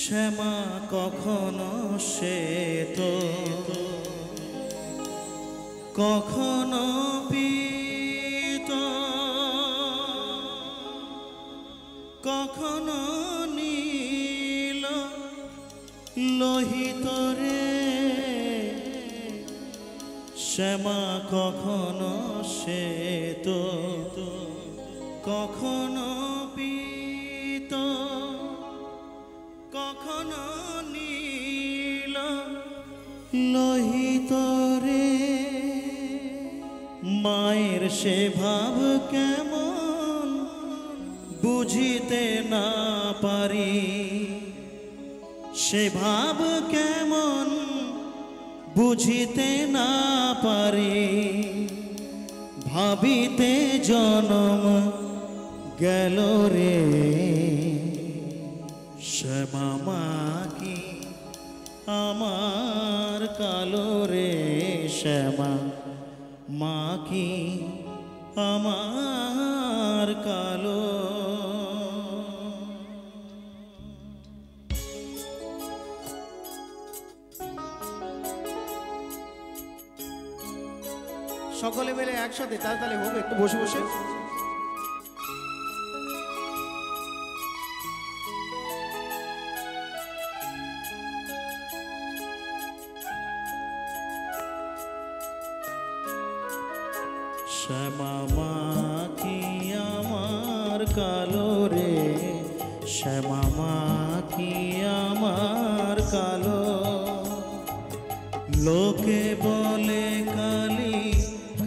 শ্যামা কখনো শ্বেত কখনো পীত কখনো নীল লোহিত রে শ্যামা কখনো শ্বেত কখনো পীত কখনো নীল লোহিত রে মায়ের সে ভাব কেমন বুঝিতে না পারি সে ভাব কেমন বুঝিতে না পারি ভাবিতে জনম গেল রে শ্যামা মা কি আমার কালো রে শ্যামা মা কি আমার কালো সকলে মিলে একসাথে তাড়াতাড়ি হোক একটু বসে বসে শ্যামা মা কি আমার কালো রে শ্যামা মা কি আমার কালো লোকে বলে কালি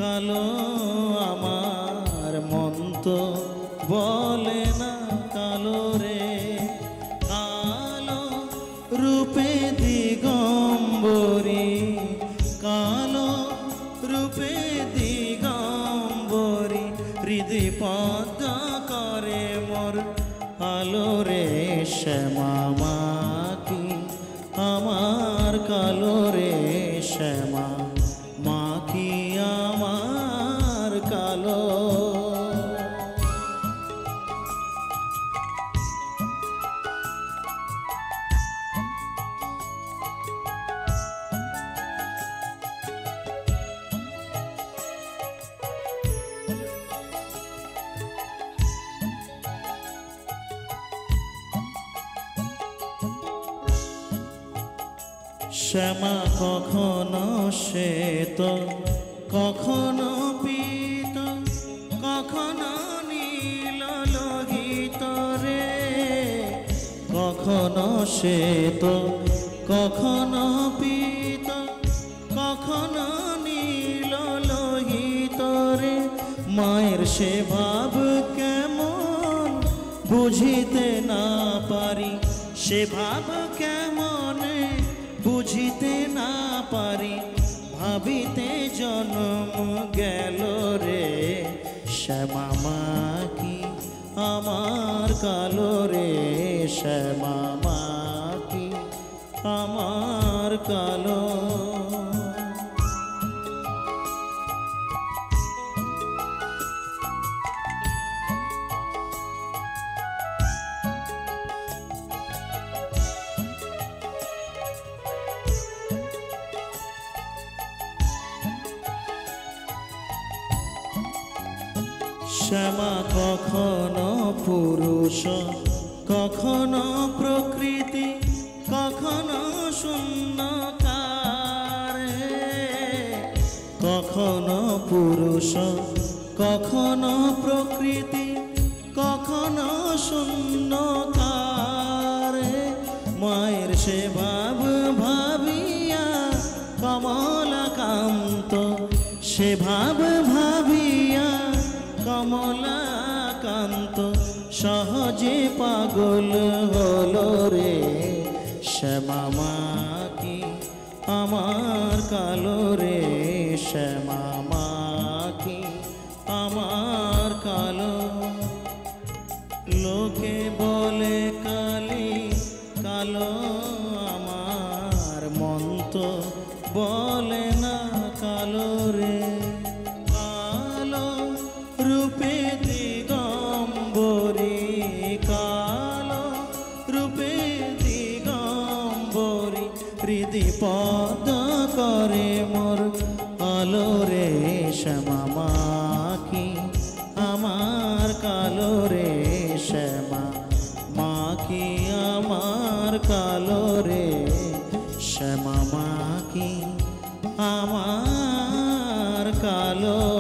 কালো আমার মন তো বলে না কালো রে কালো রূপে দিগম্বরী কালো রূপে দিগম্বরী হৃদি পদ্ম করে মোর আলো রে শ্যামা মা কি আমার কালো রে শ্যামা মা কি আমার কালো শ্যামা কখনো শ্বেত কখনো পীত কখনো নীল লোহিত রে কখনো শ্বেত কখনো পীত কখনো নীল লোহিত রে মায়ের সে ভাব কেমন বুঝিতে না পারি সে ভাব কেমন বুঝিতে না পারি ভাবিতে জন্ম গেল রে শ্যামা মা কি আমার কালো রে শ্যামা মা কি আমার কালো শ্যামা কখনো পুরুষ কখনো প্রকৃতি কখনো শূন্যকার কখনো পুরুষ কখনো প্রকৃতি কখনো শূন্যকার মায়ের সে ভাব ভাবিয়া কমলাকান্ত সে ভাব ভাবিয়া কমলাকান্ত সহজে পাগল হলো রে শ্যামা মা কি আমার কালো রে শ্যামা মা কি আমার কালো লোকে বলে কালি কালো আমার মন তো বলে না কালো রে কালো রূপে দিগম্বরী কালো রূপে দিগম্বরী হৃদি পদ্ম করে মোর আলো রে শ্যামা মাকি আমার কালো রে শ্যামা মাকি আমার কালো রে শ্যামা মাকি আমার কালো